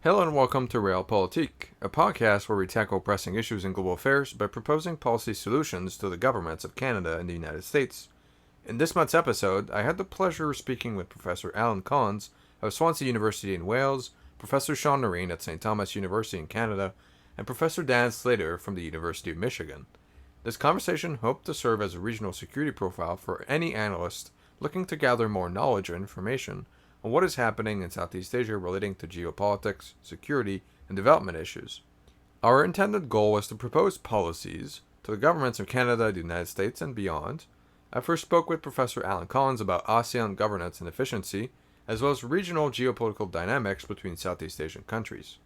Hello and welcome to Realpolitik, a podcast where we tackle pressing issues in global affairs by proposing policy solutions to the governments of Canada and the United States. In this month's episode, I had the pleasure of speaking with Professor Alan Collins of Swansea University in Wales, Professor Shaun Narine at St. Thomas University in Canada, and Professor Dan Slater from the University of Michigan. This conversation hoped to serve as a regional security profile for any analyst looking to gather more knowledge or information on what is happening in Southeast Asia relating to geopolitics, security, and development issues. Our intended goal was to propose policies to the governments of Canada, the United States, and beyond. I first spoke with Professor Alan Collins about ASEAN governance and efficiency, as well as regional geopolitical dynamics between Southeast Asian countries.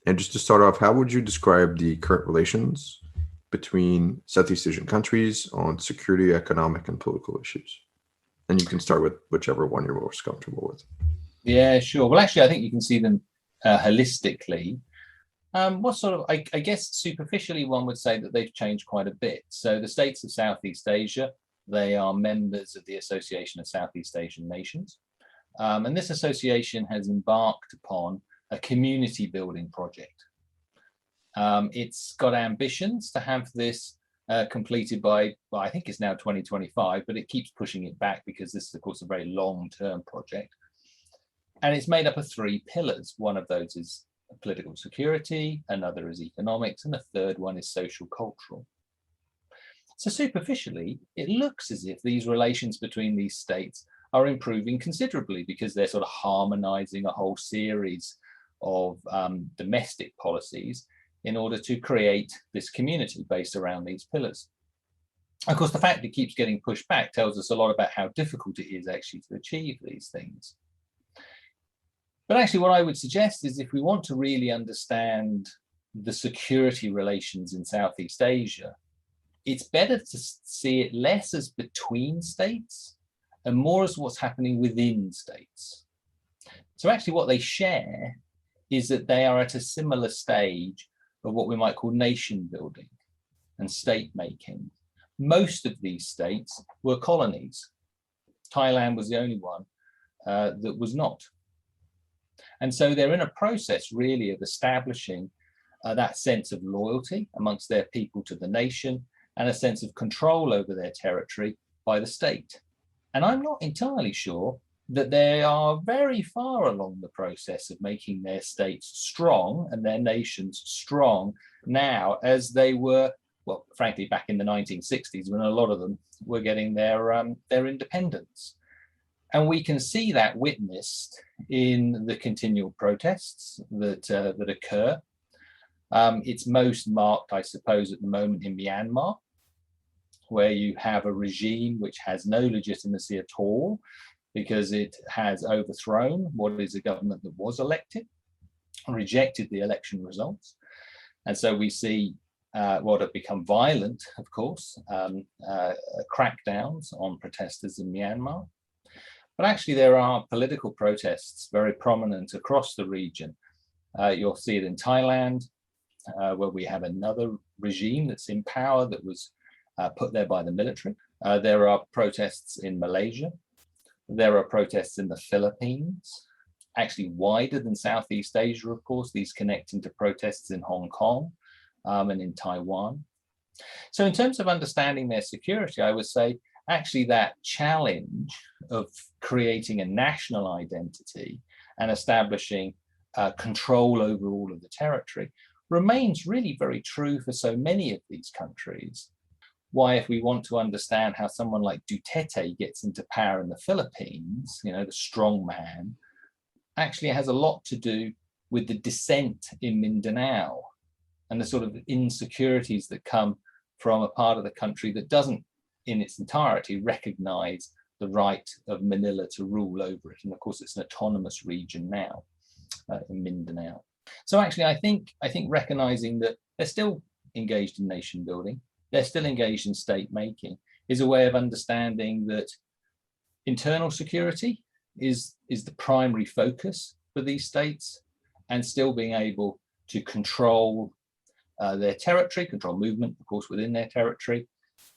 And just to start off, how would you describe the current relations between Southeast Asian countries on security, economic, and political issues? And you can start with whichever one you're most comfortable with. Yeah, sure. Well, actually, I think you can see them holistically. I guess superficially, one would say that they've changed quite a bit. So the states of Southeast Asia, they are members of the Association of Southeast Asian Nations. And this association has embarked upon a community building project. It's got ambitions to have this completed by, well, I think it's now 2025, but it keeps pushing it back because this is, of course, a very long-term project. And it's made up of three pillars. One of those is political security, another is economics, and the third one is social cultural. So superficially, it looks as if these relations between these states are improving considerably because they're sort of harmonizing a whole series of domestic policies in order to create this community based around these pillars. Of course, the fact it keeps getting pushed back tells us a lot about how difficult it is actually to achieve these things. But actually, what I would suggest is if we want to really understand the security relations in Southeast Asia, it's better to see it less as between states and more as what's happening within states. So actually what they share is that they are at a similar stage of what we might call nation building and state making. Most of these states were colonies. Thailand was the only one that was not. And so they're in a process really of establishing that sense of loyalty amongst their people to the nation and a sense of control over their territory by the state. And I'm not entirely sure that they are very far along the process of making their states strong and their nations strong now as they were, well, frankly, back in the 1960s when a lot of them were getting their independence. And we can see that witnessed in the continual protests that occur. It's most marked, I suppose, at the moment in Myanmar, where you have a regime which has no legitimacy at all, because it has overthrown what is a government that was elected, rejected the election results. And so we see what have become violent, of course, crackdowns on protesters in Myanmar. But actually there are political protests very prominent across the region. You'll see it in Thailand, where we have another regime that's in power that was put there by the military. There are protests in Malaysia. There are protests in the Philippines, actually wider than Southeast Asia, of course, these connecting to protests in Hong Kong and in Taiwan. So in terms of understanding their security, I would say actually that challenge of creating a national identity and establishing control over all of the territory remains really very true for so many of these countries. Why, if we want to understand how someone like Duterte gets into power in the Philippines, you know, the strong man, actually has a lot to do with the dissent in Mindanao and the sort of insecurities that come from a part of the country that doesn't in its entirety recognize the right of Manila to rule over it. And of course, it's an autonomous region now in Mindanao. So actually, I think recognizing that they're still engaged in nation building, they're still engaged in state making, is a way of understanding that internal security is the primary focus for these states, and still being able to control their territory, control movement, of course, within their territory,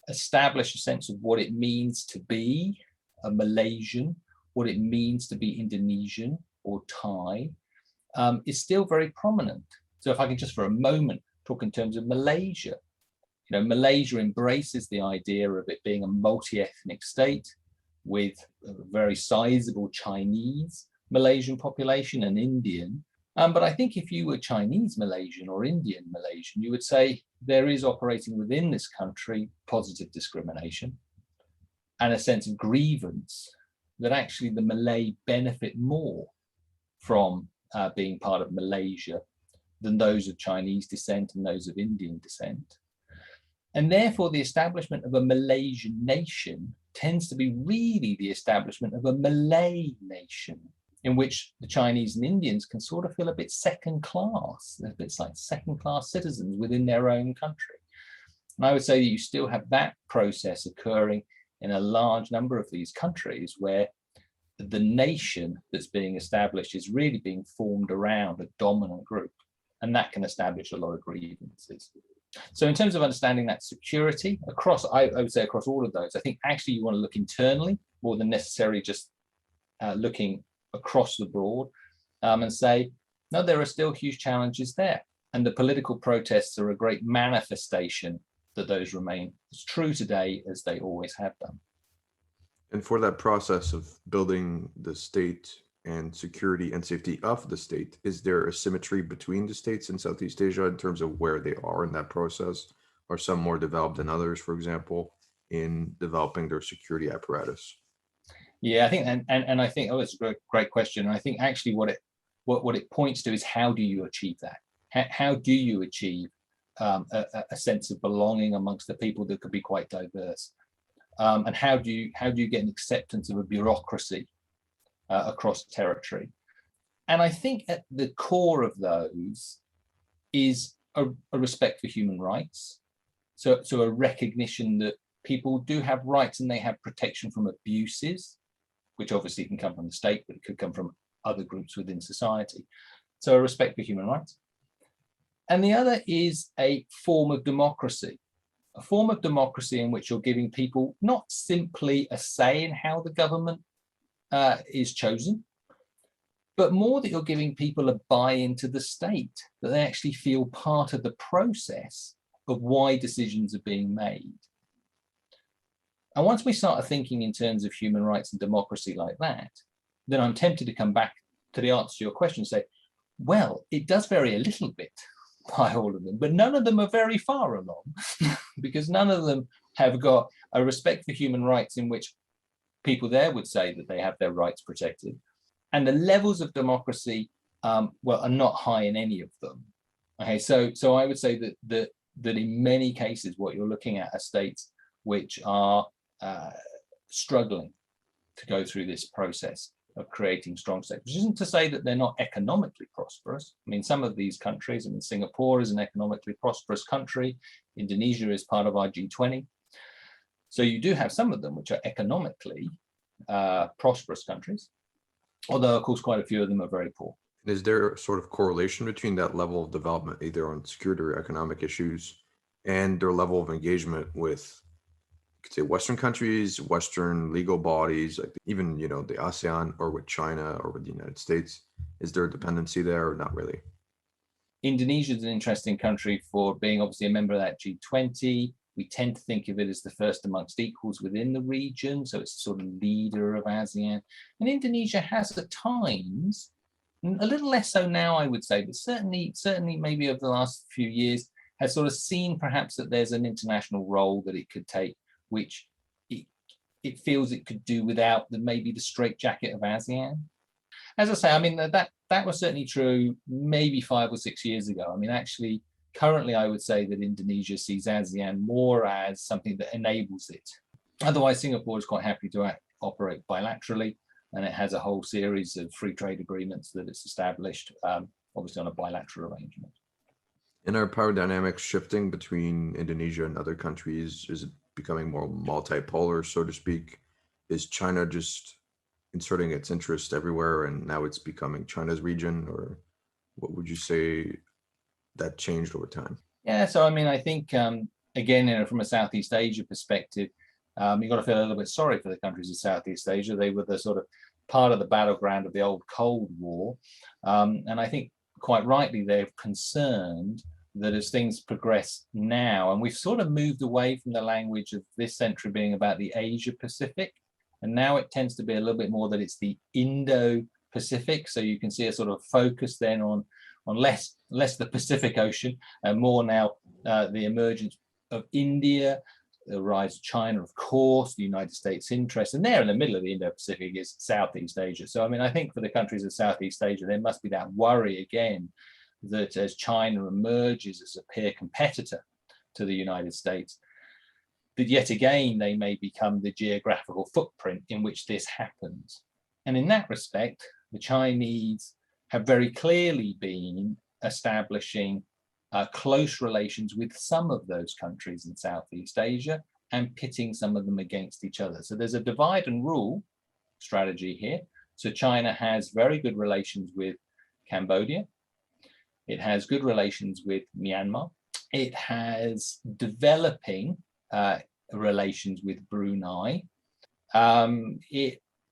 establish a sense of what it means to be a Malaysian, what it means to be Indonesian or Thai, is still very prominent. So if I can just for a moment talk in terms of Malaysia, Malaysia embraces the idea of it being a multi-ethnic state with a very sizable Chinese Malaysian population and Indian. But I think if you were Chinese Malaysian or Indian Malaysian, you would say there is operating within this country positive discrimination and a sense of grievance that actually the Malay benefit more from being part of Malaysia than those of Chinese descent and those of Indian descent. And therefore, the establishment of a Malaysian nation tends to be really the establishment of a Malay nation, in which the Chinese and Indians can sort of feel a bit second class. They're a bit like second class citizens within their own country. And I would say that you still have that process occurring in a large number of these countries where the nation that's being established is really being formed around a dominant group. And that can establish a lot of grievances. So in terms of understanding that security across, I would say across all of those, I think actually you want to look internally more than necessarily just looking across the board and say, no, there are still huge challenges there. And the political protests are a great manifestation that those remain as true today as they always have done. And for that process of building the state and security and safety of the state, is there a symmetry between the states in Southeast Asia in terms of where they are in that process? Are some more developed than others, for example, in developing their security apparatus? Yeah, I think, and I think, it's a great question. And I think actually what it points to is how do you achieve that? How do you achieve a sense of belonging amongst the people that could be quite diverse? And how do you get an acceptance of a bureaucracy across territory? And I think at the core of those is a respect for human rights. So a recognition that people do have rights and they have protection from abuses, which obviously can come from the state, but it could come from other groups within society. So a respect for human rights. And the other is a form of democracy in which you're giving people not simply a say in how the government is chosen, but more that you're giving people a buy-in to the state, that they actually feel part of the process of why decisions are being made. And once we start thinking in terms of human rights and democracy like that, then I'm tempted to come back to the answer to your question and say, well, it does vary a little bit by all of them, but none of them are very far along because none of them have got a respect for human rights in which people there would say that they have their rights protected. And the levels of democracy, are not high in any of them. Okay, so I would say that in many cases, what you're looking at are states which are struggling to go through this process of creating strong states, which isn't to say that they're not economically prosperous. I mean, some of these countries, Singapore is an economically prosperous country. Indonesia is part of our G20. So you do have some of them which are economically prosperous countries, although of course quite a few of them are very poor. Is there a sort of correlation between that level of development, either on security or economic issues, and their level of engagement with, you could say, Western countries, Western legal bodies, like even, the ASEAN, or with China or with the United States? Is there a dependency there or not really? Indonesia is an interesting country for being obviously a member of that G20. We tend to think of it as the first amongst equals within the region. So it's sort of leader of ASEAN. And Indonesia has at times, a little less so now, I would say, but certainly maybe over the last few years, has sort of seen perhaps that there's an international role that it could take, which it feels it could do without maybe the straitjacket of ASEAN. As I say, that was certainly true maybe 5 or 6 years ago. Actually, currently, I would say that Indonesia sees ASEAN more as something that enables it. Otherwise, Singapore is quite happy to operate bilaterally, and it has a whole series of free trade agreements that it's established, obviously on a bilateral arrangement. And are power dynamics shifting between Indonesia and other countries? Is it becoming more multipolar, so to speak? Is China just inserting its interest everywhere and now it's becoming China's region? Or what would you say that changed over time? Yeah, so I think, again, from a Southeast Asia perspective, You've got to feel a little bit sorry for the countries of Southeast Asia. They were the sort of part of the battleground of the old Cold War. And I think quite rightly, they're concerned that as things progress now, and we've sort of moved away from the language of this century being about the Asia Pacific, and now it tends to be a little bit more that it's the Indo-Pacific. So you can see a sort of focus then on less the Pacific Ocean and more now the emergence of India, the rise of China, of course, the United States interest, and there in the middle of the Indo-Pacific is Southeast Asia. So, I mean, I think for the countries of Southeast Asia, there must be that worry again that as China emerges as a peer competitor to the United States, that yet again, they may become the geographical footprint in which this happens. And in that respect, the Chinese have very clearly been establishing close relations with some of those countries in Southeast Asia and pitting some of them against each other. So there's a divide and rule strategy here. So China has very good relations with Cambodia. It has good relations with Myanmar. It has developing relations with Brunei.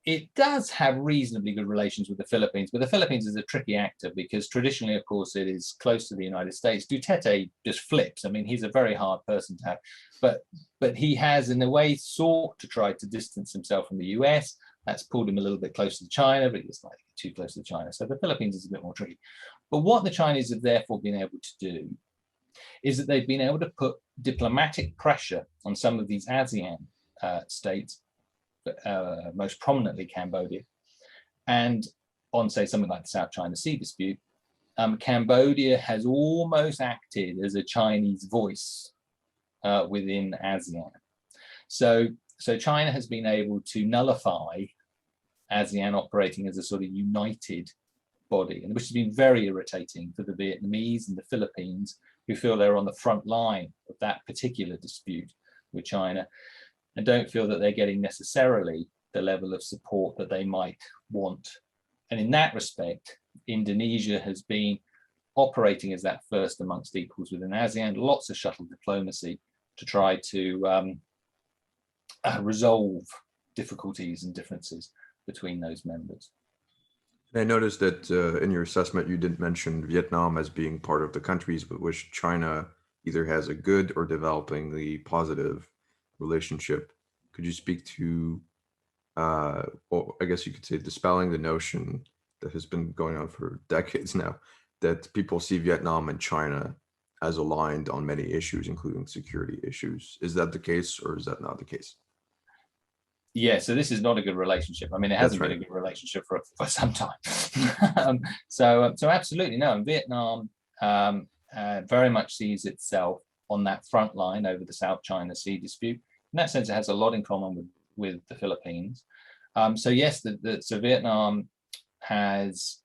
It does have reasonably good relations with the Philippines, but the Philippines is a tricky actor because traditionally, of course, it is close to the United States. Duterte just flips. I mean, he's a very hard person to have, but he has, in a way, sought to try to distance himself from the US. That's pulled him a little bit closer to China, but he's slightly too close to China. So the Philippines is a bit more tricky. But what the Chinese have therefore been able to do is that they've been able to put diplomatic pressure on some of these ASEAN states, most prominently Cambodia, and on, say, something like the South China Sea dispute. Cambodia has almost acted as a Chinese voice within ASEAN. So China has been able to nullify ASEAN operating as a sort of united body, and which has been very irritating for the Vietnamese and the Philippines, who feel they're on the front line of that particular dispute with China, and don't feel that they're getting necessarily the level of support that they might want. And in that respect, Indonesia has been operating as that first amongst equals within ASEAN, lots of shuttle diplomacy to try to resolve difficulties and differences between those members. I noticed that in your assessment, you didn't mention Vietnam as being part of the countries with which China either has a good or developingly positive relationship. Could you speak to, or I guess you could say, dispelling the notion that has been going on for decades now, that people see Vietnam and China as aligned on many issues, including security issues? Is that the case, or is that not the case? Yeah, so this is not a good relationship. I mean, it hasn't been a good relationship for some time. So absolutely no. And Vietnam very much sees itself on that front line over the South China Sea dispute. In that sense, it has a lot in common with the Philippines. So yes, so Vietnam has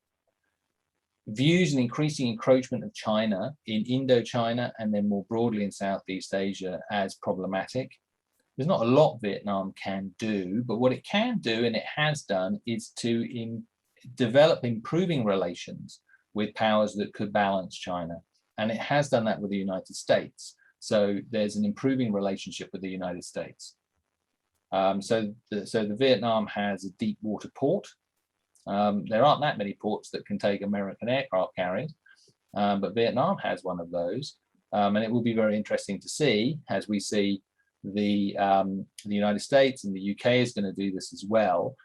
views an increasing encroachment of China in Indochina and then more broadly in Southeast Asia as problematic. There's not a lot Vietnam can do, but what it can do, and it has done, is to develop improving relations with powers that could balance China. And it has done that with the United States. So there's an improving relationship with the United States. So the Vietnam has a deep water port. There aren't that many ports that can take American aircraft carriers, but Vietnam has one of those. And it will be very interesting to see, as we see the United States and the UK is going to do this as well,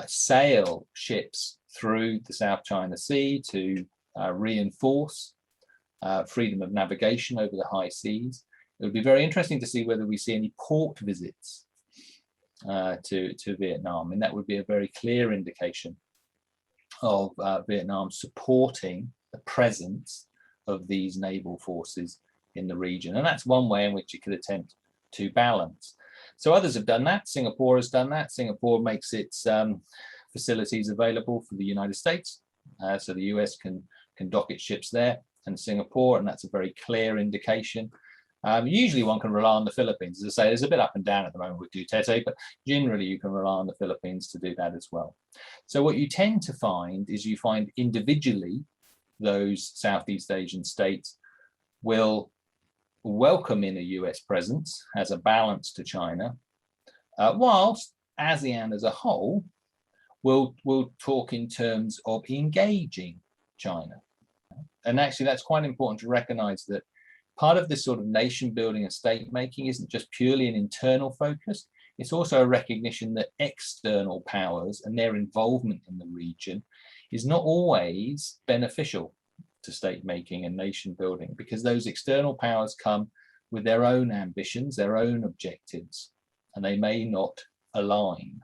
sail ships through the South China Sea to reinforce freedom of navigation over the high seas. It would be very interesting to see whether we see any port visits to Vietnam, and that would be a very clear indication of Vietnam supporting the presence of these naval forces in the region. And that's one way in which it could attempt to balance. So others have done that. Singapore has done that. Singapore makes its facilities available for the United States. So the US can dock its ships there and Singapore, and that's a very clear indication. Usually one can rely on the Philippines. As I say, there's a bit up and down at the moment with Duterte, but generally you can rely on the Philippines to do that as well. So what you tend to find is you find individually those Southeast Asian states will welcome in a US presence as a balance to China, whilst ASEAN as a whole will talk in terms of engaging China. And actually, that's quite important to recognize that part of this sort of nation building and state making isn't just purely an internal focus. It's also a recognition that external powers and their involvement in the region is not always beneficial to state making and nation building, because those external powers come with their own ambitions, their own objectives, and they may not align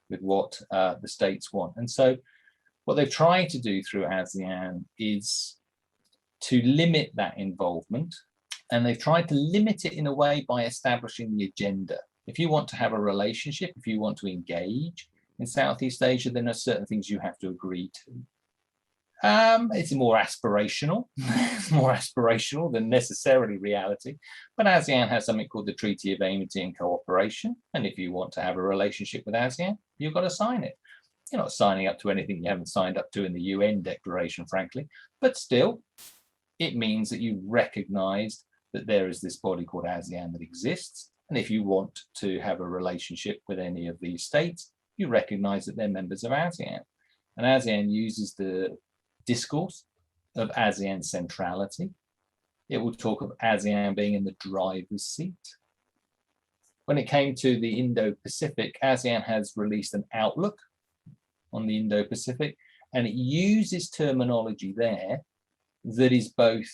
with what the states want. And so what they've tried to do through ASEAN is to limit that involvement, and they've tried to limit it in a way by establishing the agenda. If you want to have a relationship, if you want to engage in Southeast Asia, then there are certain things you have to agree to. It's more aspirational, more aspirational than necessarily reality. But ASEAN has something called the Treaty of Amity and Cooperation. And if you want to have a relationship with ASEAN, you've got to sign it. You're not signing up to anything you haven't signed up to in the UN declaration, frankly. But still, it means that you recognize that there is this body called ASEAN that exists. And if you want to have a relationship with any of these states, you recognize that they're members of ASEAN. And ASEAN uses the discourse of ASEAN centrality. It will talk of ASEAN being in the driver's seat. When it came to the Indo-Pacific, ASEAN has released an outlook on the Indo-Pacific, and it uses terminology there that is both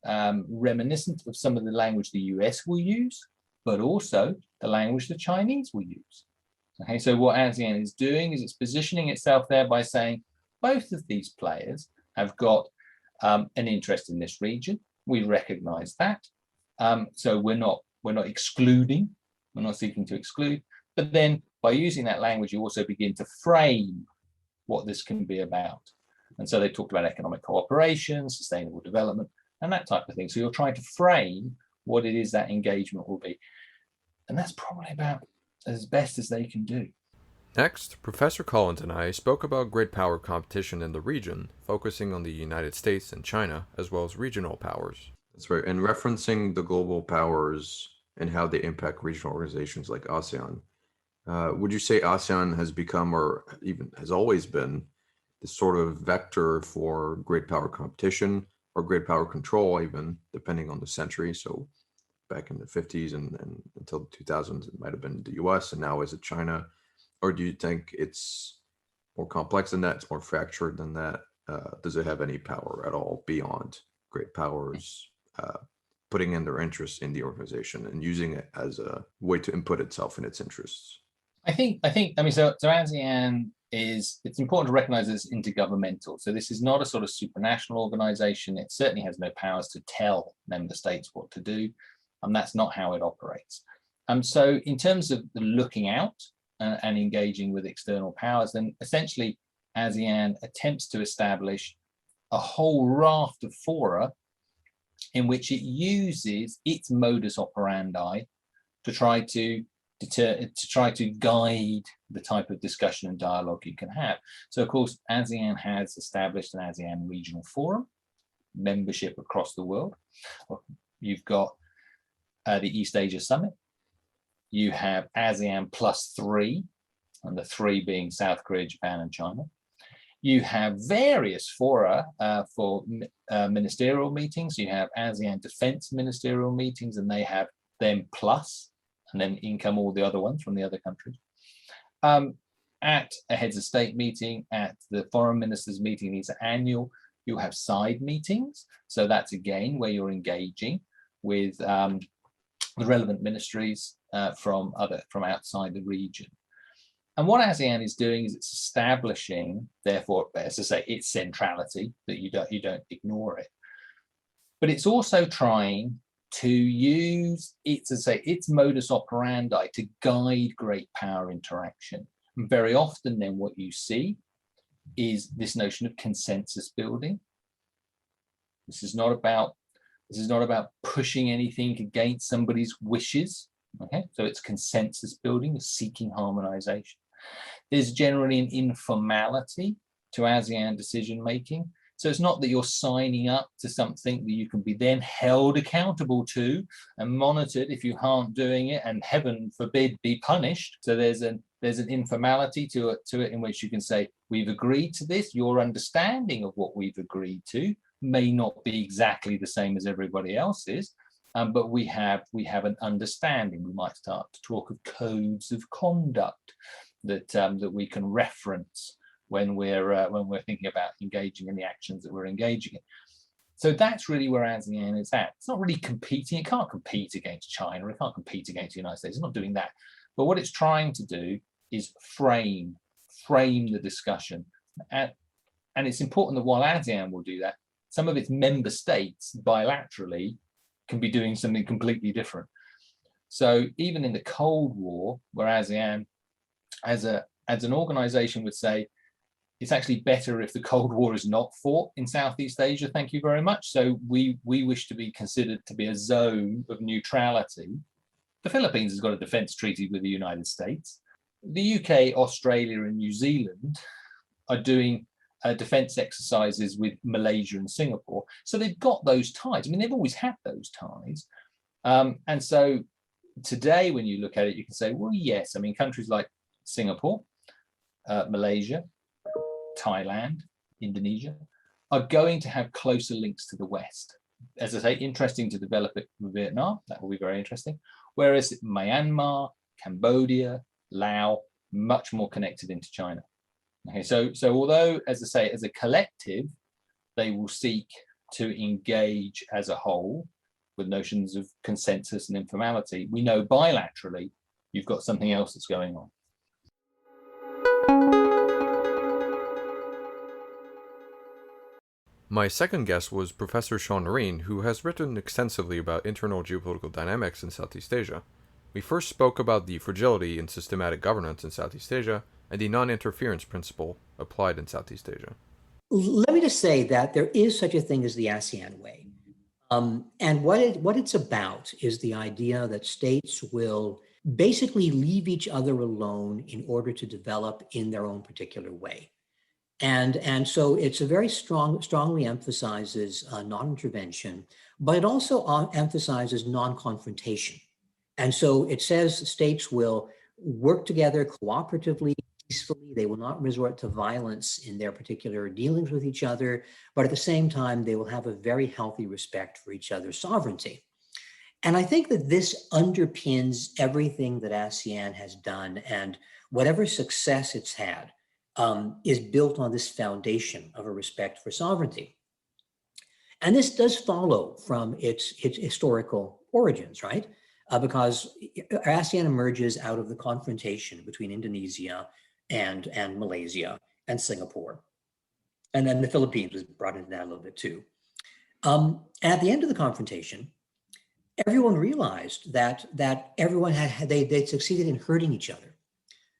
reminiscent of some of the language the US will use, but also the language the Chinese will use. Okay, so what ASEAN is doing is it's positioning itself there by saying both of these players have got an interest in this region. We recognize that. So we're not excluding, we're not seeking to exclude, but then by using that language, you also begin to frame what this can be about. And so they talked about economic cooperation, sustainable development, and that type of thing. So you're trying to frame what it is that engagement will be. And that's probably about as best as they can do. Next, Professor Collins and I spoke about great power competition in the region, focusing on the United States and China, as well as regional powers. That's right, and referencing the global powers and how they impact regional organizations like ASEAN. Would you say ASEAN has become, or even has always been, this sort of vector for great power competition or great power control, even depending on the century? So back in the 50s and until the 2000s, it might have been the US, and now is it China? Or do you think it's more complex than that? It's more fractured than that? Does it have any power at all beyond great powers putting in their interests in the organization and using it as a way to input itself in its interests? I mean, so ASEAN it's important to recognize that it's intergovernmental. So this is not a sort of supranational organization. It certainly has no powers to tell member states what to do. And that's not how it operates. So in terms of the looking out and engaging with external powers, then essentially ASEAN attempts to establish a whole raft of fora in which it uses its modus operandi to try to guide the type of discussion and dialogue you can have. So of course, ASEAN has established an ASEAN regional forum, membership across the world. You've got the East Asia Summit. You have ASEAN +3, and the 3 being South Korea, Japan, and China. You have various fora for ministerial meetings. You have ASEAN Defense Ministerial meetings, and they have them plus, and then in come all the other ones from the other countries. At a heads of state meeting, at the foreign ministers meeting, these are annual. You have side meetings. So that's again where you're engaging with the relevant ministries from outside the region. And what ASEAN is doing is it's establishing, therefore, as I say, its centrality, that you don't ignore it. But it's also trying to use its modus operandi to guide great power interaction. And very often then what you see is this notion of consensus building. This is not about pushing anything against somebody's wishes. Okay, so it's consensus building, seeking harmonization. There's generally an informality to ASEAN decision making. So it's not that you're signing up to something that you can be then held accountable to and monitored if you aren't doing it, and heaven forbid be punished. So there's an informality to it in which you can say, we've agreed to this. Your understanding of what we've agreed to may not be exactly the same as everybody else's, but we have an understanding. We might start to talk of codes of conduct that we can reference when we're thinking about engaging in the actions that we're engaging in. So that's really where ASEAN is at. It's not really competing. It can't compete against China. It can't compete against the United States. It's not doing that. But what it's trying to do is frame the discussion. And it's important that while ASEAN will do that, some of its member states bilaterally can be doing something completely different. So even in the Cold War, where ASEAN as an organization would say, it's actually better if the Cold War is not fought in Southeast Asia, thank you very much. So we wish to be considered to be a zone of neutrality. The Philippines has got a defense treaty with the United States. The UK, Australia, and New Zealand are doing defense exercises with Malaysia and Singapore. So they've got those ties. I mean, they've always had those ties. And so today, when you look at it, you can say, well, yes, I mean, countries like Singapore, Malaysia, Thailand, Indonesia are going to have closer links to the West. As I say, interesting to develop it with Vietnam. That will be very interesting. Whereas Myanmar, Cambodia, Laos, much more connected into China. Okay, so although, as I say, as a collective, they will seek to engage as a whole with notions of consensus and informality, we know bilaterally you've got something else that's going on. My second guest was Professor Shaun Narine, who has written extensively about internal geopolitical dynamics in Southeast Asia. We first spoke about the fragility in systematic governance in Southeast Asia and the non-interference principle applied in Southeast Asia. Let me just say that there is such a thing as the Asean Way. And what it's about is the idea that states will basically leave each other alone in order to develop in their own particular way. And so it's a very strongly emphasizes non-intervention, but it also emphasizes non-confrontation. And so it says states will work together cooperatively, peacefully. They will not resort to violence in their particular dealings with each other, but at the same time, they will have a very healthy respect for each other's sovereignty. And I think that this underpins everything that ASEAN has done, and whatever success it's had is built on this foundation of a respect for sovereignty. And this does follow from its historical origins, right? Because ASEAN emerges out of the confrontation between Indonesia and Malaysia and Singapore. And then the Philippines was brought into that a little bit too. At the end of the confrontation, everyone realized that everyone they'd succeeded in hurting each other,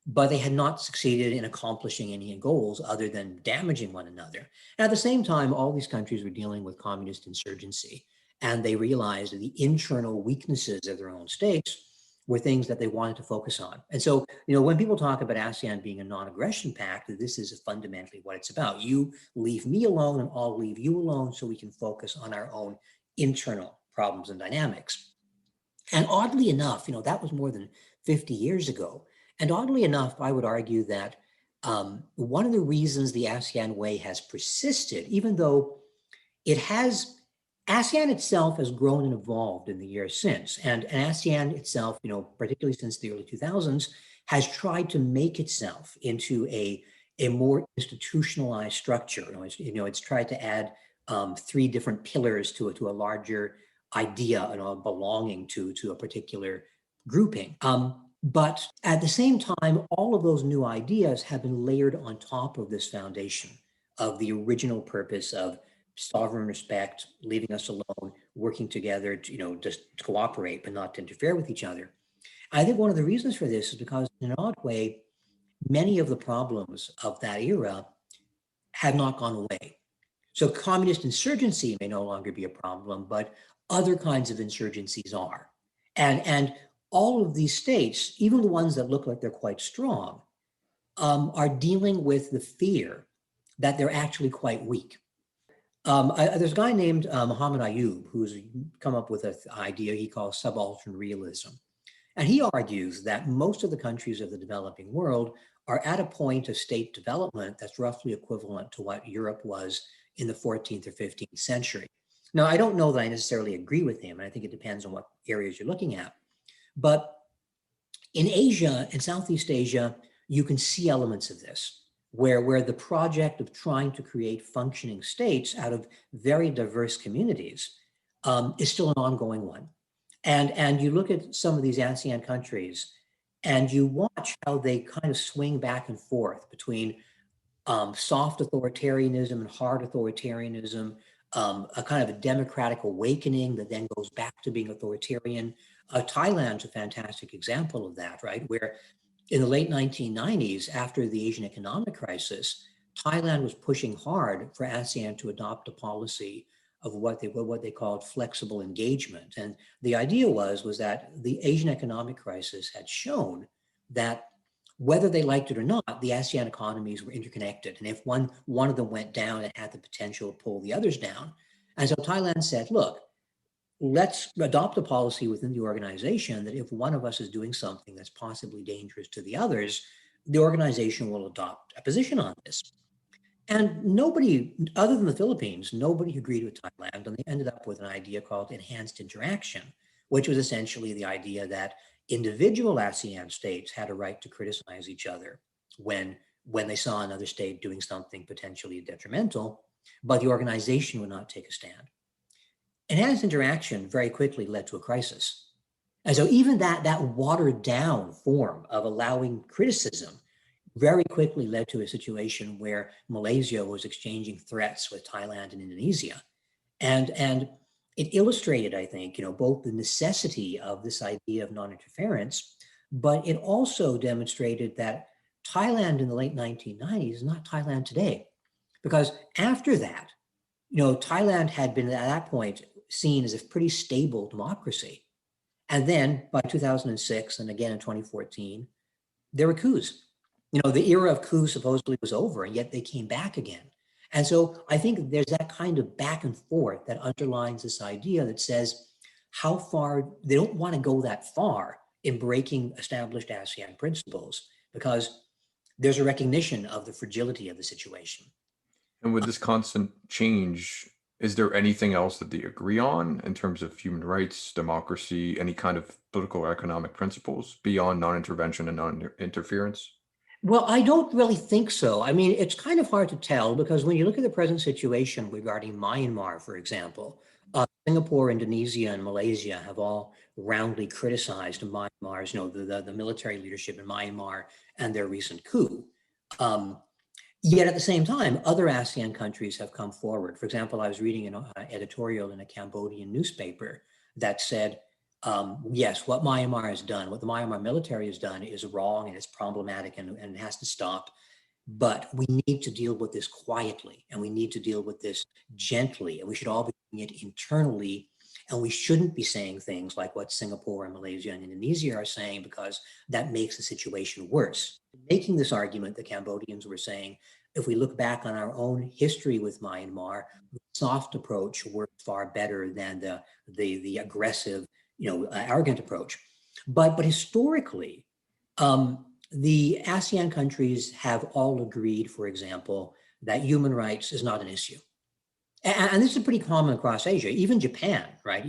but they had not succeeded in accomplishing any goals other than damaging one another. And at the same time, all these countries were dealing with communist insurgency, and they realized that the internal weaknesses of their own states were things that they wanted to focus on. And so, when people talk about ASEAN being a non-aggression pact, this is fundamentally what it's about. You leave me alone and I'll leave you alone so we can focus on our own internal problems and dynamics. And oddly enough, that was more than 50 years ago. And oddly enough, I would argue that one of the reasons the ASEAN Way has persisted, even though ASEAN itself has grown and evolved in the years since, and ASEAN itself, particularly since the early 2000s, has tried to make itself into a more institutionalized structure. It's tried to add 3 different pillars to a larger idea, belonging to a particular grouping. But at the same time, all of those new ideas have been layered on top of this foundation of the original purpose of sovereign respect, leaving us alone, working together to, just to cooperate, but not to interfere with each other. I think one of the reasons for this is because, in an odd way, many of the problems of that era have not gone away. So communist insurgency may no longer be a problem, but other kinds of insurgencies are. And all of these states, even the ones that look like they're quite strong, are dealing with the fear that they're actually quite weak. There's a guy named Muhammad Ayub who's come up with an idea he calls Sub-Altern Realism. And he argues that most of the countries of the developing world are at a point of state development that's roughly equivalent to what Europe was in the 14th or 15th century. Now, I don't know that I necessarily agree with him, and I think it depends on what areas you're looking at. But in Asia, in Southeast Asia, you can see elements of this, where the project of trying to create functioning states out of very diverse communities is still an ongoing one. And you look at some of these ASEAN countries and you watch how they kind of swing back and forth between soft authoritarianism and hard authoritarianism, a kind of a democratic awakening that then goes back to being authoritarian. Thailand's a fantastic example of that, right? Where in the late 1990s, after the Asian economic crisis, Thailand was pushing hard for ASEAN to adopt a policy of what they called flexible engagement. And the idea was that the Asian economic crisis had shown that whether they liked it or not, the ASEAN economies were interconnected. And if one of them went down, it had the potential to pull the others down. And so Thailand said, look, let's adopt a policy within the organization that if one of us is doing something that's possibly dangerous to the others, the organization will adopt a position on this. And nobody, other than the Philippines, nobody agreed with Thailand. And they ended up with an idea called enhanced interaction, which was essentially the idea that individual ASEAN states had a right to criticize each other when they saw another state doing something potentially detrimental, but the organization would not take a stand. Enhanced interaction very quickly led to a crisis. And so even that watered down form of allowing criticism very quickly led to a situation where Malaysia was exchanging threats with Thailand and Indonesia. And it illustrated, I think, both the necessity of this idea of non-interference, but it also demonstrated that Thailand in the late 1990s is not Thailand today. Because after that, Thailand had been at that point seen as a pretty stable democracy. And then by 2006 and again in 2014, there were coups. The era of coups supposedly was over, and yet they came back again. And so I think there's that kind of back and forth that underlines this idea that says how far they don't want to go that far in breaking established ASEAN principles, because there's a recognition of the fragility of the situation. And with this constant change, is there anything else that they agree on in terms of human rights, democracy, any kind of political or economic principles beyond non-intervention and non-interference? Well, I don't really think so. I mean, it's kind of hard to tell because when you look at the present situation regarding Myanmar, for example, Singapore, Indonesia, and Malaysia have all roundly criticized Myanmar's, the military leadership in Myanmar and their recent coup. Yet at the same time, other ASEAN countries have come forward. For example, I was reading an editorial in a Cambodian newspaper that said, yes, what Myanmar has done, what the Myanmar military has done is wrong and it's problematic and it has to stop. But we need to deal with this quietly and we need to deal with this gently, and we should all be doing it internally. And we shouldn't be saying things like what Singapore and Malaysia and Indonesia are saying, because that makes the situation worse. Making this argument, the Cambodians were saying, if we look back on our own history with Myanmar, the soft approach worked far better than the aggressive, arrogant approach. But historically, the ASEAN countries have all agreed, for example, that human rights is not an issue. And this is pretty common across Asia, even Japan, right?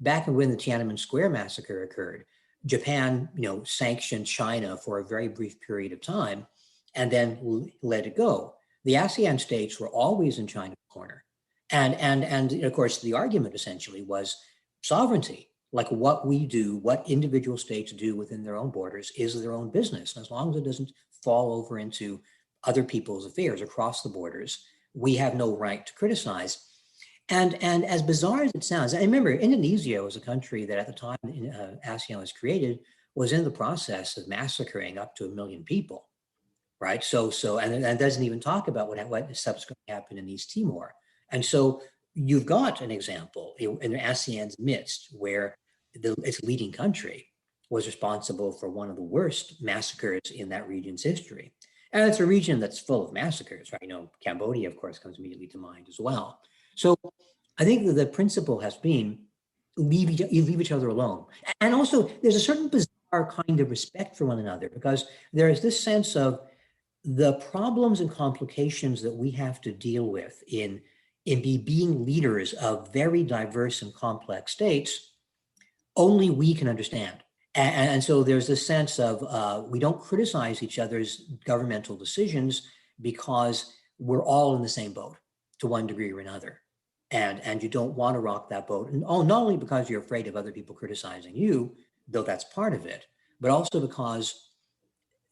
Back when the Tiananmen Square massacre occurred, Japan, sanctioned China for a very brief period of time and then let it go. The ASEAN states were always in China's corner. And of course, the argument essentially was sovereignty. Like what we do, what individual states do within their own borders is their own business. And as long as it doesn't fall over into other people's affairs across the borders, we have no right to criticize. And as bizarre as it sounds, I remember Indonesia was a country that at the time ASEAN was created was in the process of massacring up to 1 million people, right? And it doesn't even talk about what subsequently happened in East Timor. And so you've got an example in ASEAN's midst where its leading country was responsible for one of the worst massacres in that region's history. And it's a region that's full of massacres, right? Cambodia, of course, comes immediately to mind as well. So I think that the principle has been you leave each other alone. And also there's a certain bizarre kind of respect for one another, because there is this sense of the problems and complications that we have to deal with in being leaders of very diverse and complex states, only we can understand. And so there's this sense of we don't criticize each other's governmental decisions because we're all in the same boat to one degree or another. And you don't want to rock that boat. And not only because you're afraid of other people criticizing you, though that's part of it, but also because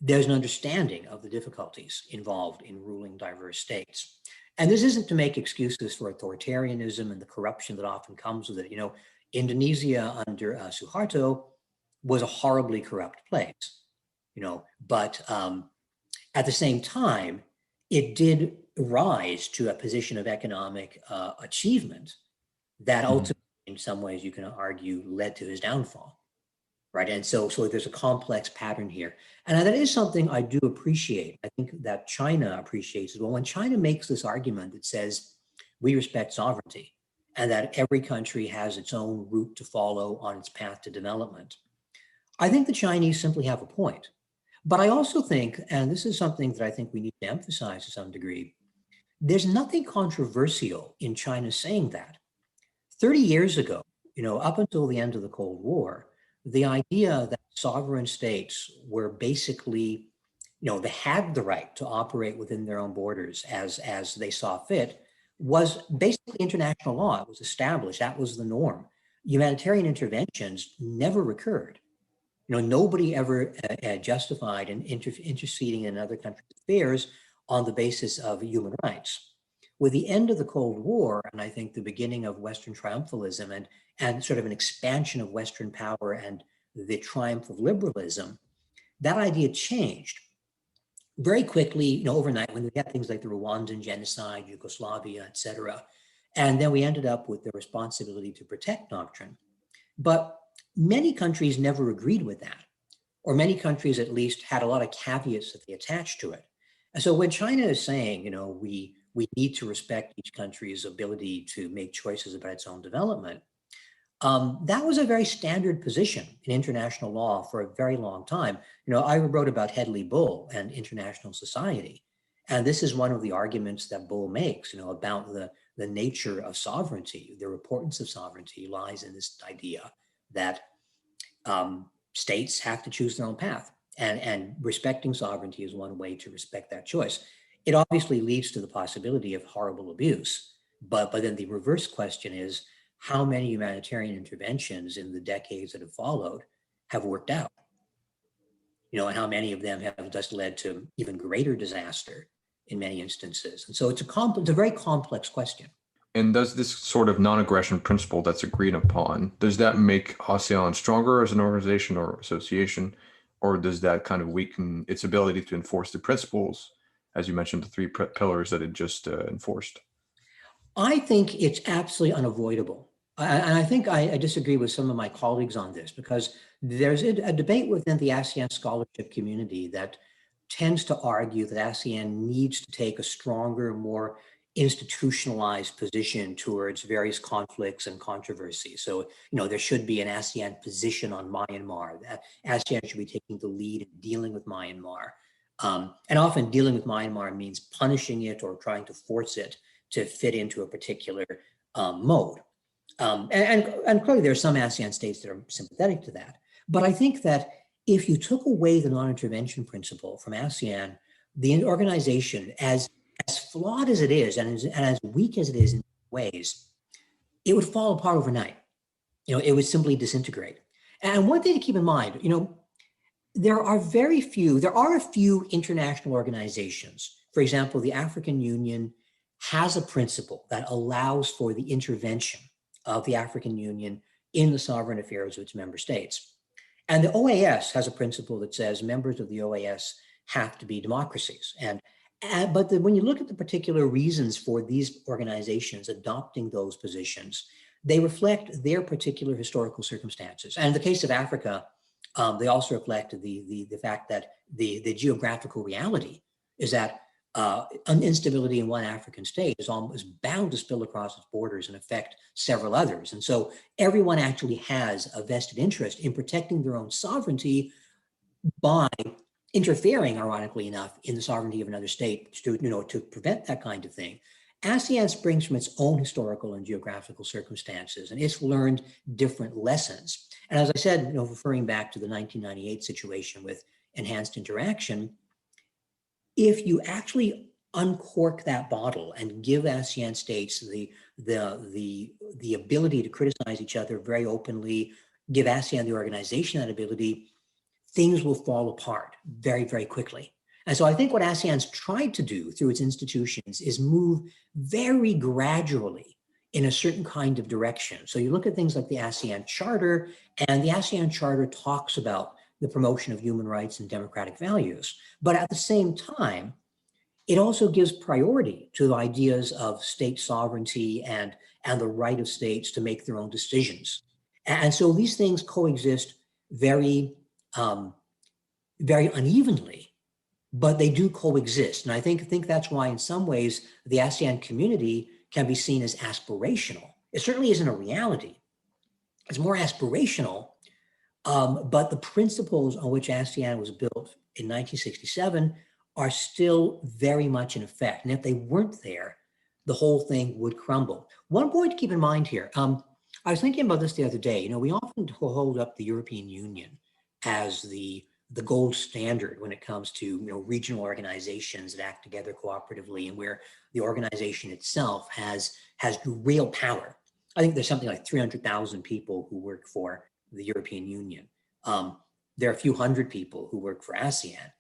there's an understanding of the difficulties involved in ruling diverse states. And this isn't to make excuses for authoritarianism and the corruption that often comes with it. You know, Indonesia under Suharto was a horribly corrupt place, you know, but at the same time, it did rise to a position of economic achievement that ultimately, in some ways, you can argue, led to his downfall, right? And so there's a complex pattern here. And that is something I do appreciate. I think that China appreciates as well. When China makes this argument that says, we respect sovereignty, and that every country has its own route to follow on its path to development, I think the Chinese simply have a point. But I also think, and this is something that I think we need to emphasize to some degree, there's nothing controversial in China saying that. 30 years ago, you know, up until the end of the Cold War, the idea that sovereign states were basically, you know, they had the right to operate within their own borders as they saw fit was basically international law. It was established. That was the norm. Humanitarian interventions never recurred. You know, nobody ever justified in interceding in another country's affairs on the basis of human rights. With the end of the Cold War, and I think the beginning of Western triumphalism and sort of an expansion of Western power and the triumph of liberalism, that idea changed very quickly, you know, overnight, when we had things like the Rwandan genocide, Yugoslavia, et cetera. And then we ended up with the responsibility to protect doctrine. But many countries never agreed with that, or many countries at least had a lot of caveats that they attached to it. And so when China is saying, you know, we need to respect each country's ability to make choices about its own development, that was a very standard position in international law for a very long time. You know, I wrote about Hedley Bull and international society. And this is one of the arguments that Bull makes, you know, about the nature of sovereignty. The importance of sovereignty lies in this idea that states have to choose their own path. And respecting sovereignty is one way to respect that choice. It obviously leads to the possibility of horrible abuse. But then the reverse question is, how many humanitarian interventions in the decades that have followed have worked out? You know, and how many of them have just led to even greater disaster in many instances? And so it's a very complex question. And does this sort of non-aggression principle that's agreed upon, does that make ASEAN stronger as an organization or association, or does that kind of weaken its ability to enforce the principles, as you mentioned, the three pillars that it just enforced? I think it's absolutely unavoidable. And I think I disagree with some of my colleagues on this, because there's a debate within the ASEAN scholarship community that tends to argue that ASEAN needs to take a stronger, more institutionalized position towards various conflicts and controversies. So, you know, there should be an ASEAN position on Myanmar. That ASEAN should be taking the lead in dealing with Myanmar. And often dealing with Myanmar means punishing it or trying to force it to fit into a particular mode. And clearly there are some ASEAN states that are sympathetic to that. But I think that if you took away the non-intervention principle from ASEAN, the organization, as flawed as it is and as weak as it is in ways, it would fall apart overnight. You know, it would simply disintegrate. And one thing to keep in mind, you know, there are a few international organizations. For example, the African Union has a principle that allows for the intervention of the African Union in the sovereign affairs of its member states. And the OAS has a principle that says members of the OAS have to be democracies. But when you look at the particular reasons for these organizations adopting those positions, they reflect their particular historical circumstances. And in the case of Africa, they also reflect the fact that the geographical reality is that instability in one African state is bound to spill across its borders and affect several others. And so everyone actually has a vested interest in protecting their own sovereignty by interfering, ironically enough, in the sovereignty of another state to prevent that kind of thing. ASEAN springs from its own historical and geographical circumstances, and it's learned different lessons. And as I said, referring back to the 1998 situation with enhanced interaction, if you actually uncork that bottle and give ASEAN states the ability to criticize each other very openly, give ASEAN the organization that ability, things will fall apart very, very quickly. And so I think what ASEAN's tried to do through its institutions is move very gradually in a certain kind of direction. So you look at things like the ASEAN Charter, and the ASEAN Charter talks about the promotion of human rights and democratic values. But at the same time, it also gives priority to the ideas of state sovereignty and the right of states to make their own decisions. And so these things coexist very, very unevenly, but they do coexist. And I think that's why in some ways the ASEAN community can be seen as aspirational. It certainly isn't a reality. It's more aspirational, but the principles on which ASEAN was built in 1967 are still very much in effect. And if they weren't there, the whole thing would crumble. One point to keep in mind here, I was thinking about this the other day. We often hold up the European Union as the gold standard when it comes to regional organizations that act together cooperatively and where the organization itself has real power. I think there's something like 300,000 people who work for the European Union. There are a few hundred people who work for ASEAN.